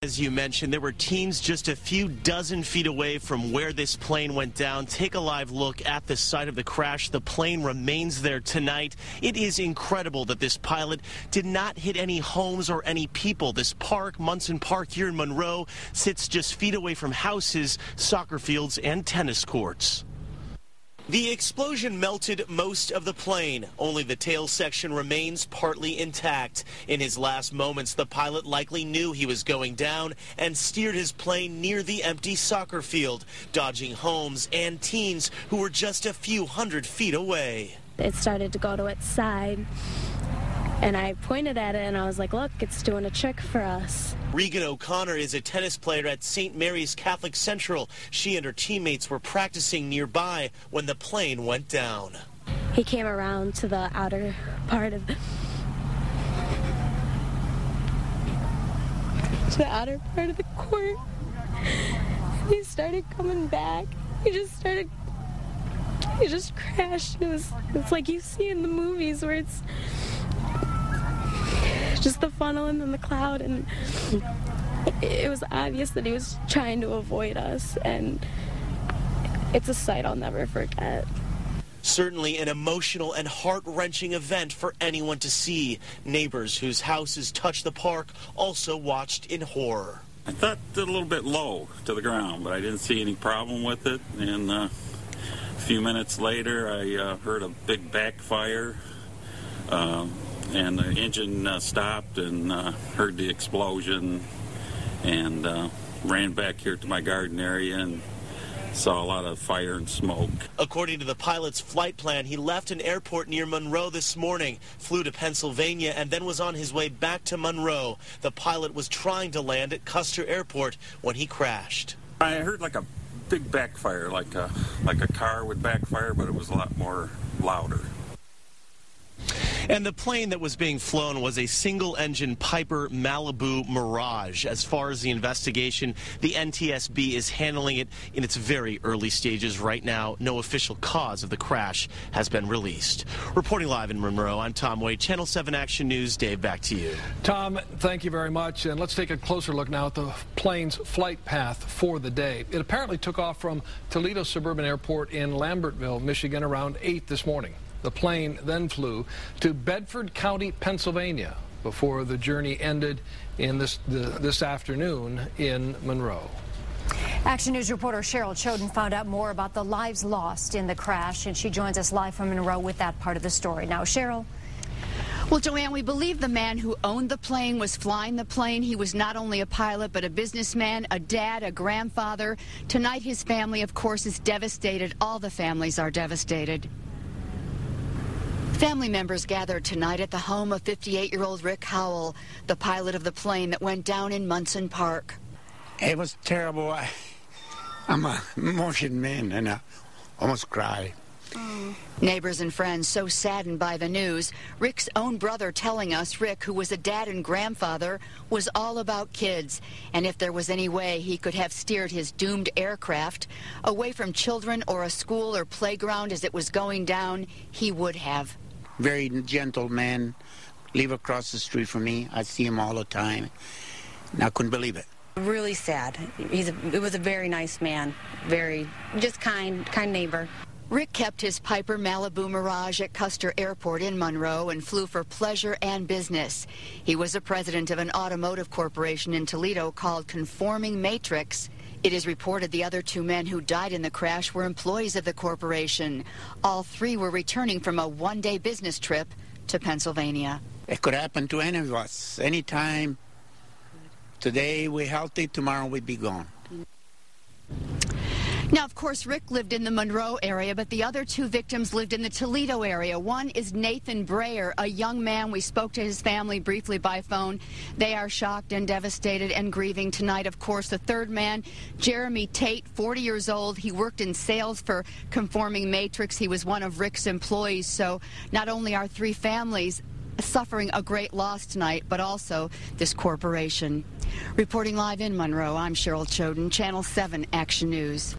As you mentioned, there were teams just a few dozen feet away from where this plane went down. Take a live look at the site of the crash. The plane remains there tonight. It is incredible that this pilot did not hit any homes or any people. This park, Munson Park here in Monroe, sits just feet away from houses, soccer fields, and tennis courts. The explosion melted most of the plane. Only the tail section remains partly intact. In his last moments, the pilot likely knew he was going down and steered his plane near the empty soccer field, dodging homes and teens who were just a few hundred feet away. It started to go to its side, and I pointed at it and I was like, look, it's doing a trick for us. Reagan O'Connor is a tennis player at St. Mary's Catholic Central. She and her teammates were practicing nearby when the plane went down. He came around to the outer part of the court. He started coming back. He just crashed. It's like you see in the movies where it's just the funnel and then the cloud, and it was obvious that he was trying to avoid us, and it's a sight I'll never forget. Certainly an emotional and heart-wrenching event for anyone to see. Neighbors whose houses touched the park also watched in horror. I thought it a little bit low to the ground, but I didn't see any problem with it. And a few minutes later, I heard a big backfire. And the engine stopped, and heard the explosion, and ran back here to my garden area and saw a lot of fire and smoke. According to the pilot's flight plan, he left an airport near Monroe this morning, flew to Pennsylvania, and then was on his way back to Monroe. The pilot was trying to land at Custer Airport when he crashed. I heard like a big backfire, like a car would backfire, but it was a lot more louder. And the plane that was being flown was a single-engine Piper Malibu Mirage. As far as the investigation, the NTSB is handling it in its very early stages right now. No official cause of the crash has been released. Reporting live in Monroe, I'm Tom Wade, Channel 7 Action News. Dave, back to you. Tom, thank you very much. And let's take a closer look now at the plane's flight path for the day. It apparently took off from Toledo Suburban Airport in Lambertville, Michigan, around 8 this morning. The plane then flew to Bedford County, Pennsylvania, before the journey ended in this afternoon in Monroe. Action News reporter Cheryl Choden found out more about the lives lost in the crash, and she joins us live from Monroe with that part of the story. Now, Cheryl. Well, Joanne, we believe the man who owned the plane was flying the plane. He was not only a pilot, but a businessman, a dad, a grandfather. Tonight, his family, of course, is devastated. All the families are devastated. Family members gathered tonight at the home of 58-year-old Rick Howell, the pilot of the plane that went down in Munson Park. It was terrible. I'm an emotional man, and I almost cry. Neighbors and friends so saddened by the news. Rick's own brother telling us Rick, who was a dad and grandfather, was all about kids. And if there was any way he could have steered his doomed aircraft away from children or a school or playground as it was going down, he would have. Very gentle man, live across the street from me. I see him all the time, and I couldn't believe it. Really sad. It was a very nice man, very just kind neighbor. Rick kept his Piper Malibu Mirage at Custer Airport in Monroe and flew for pleasure and business. He was a president of an automotive corporation in Toledo called Conforming Matrix. It is reported the other two men who died in the crash were employees of the corporation. All three were returning from a one-day business trip to Pennsylvania. It could happen to any of us, anytime. Today we're healthy, tomorrow we'd be gone. Now, of course, Rick lived in the Monroe area, but the other two victims lived in the Toledo area. One is Nathan Breyer, a young man. We spoke to his family briefly by phone. They are shocked and devastated and grieving tonight. Of course, the third man, Jeremy Tate, 40 years old. He worked in sales for Conforming Matrix. He was one of Rick's employees. So not only are three families suffering a great loss tonight, but also this corporation. Reporting live in Monroe, I'm Cheryl Choden, Channel 7 Action News.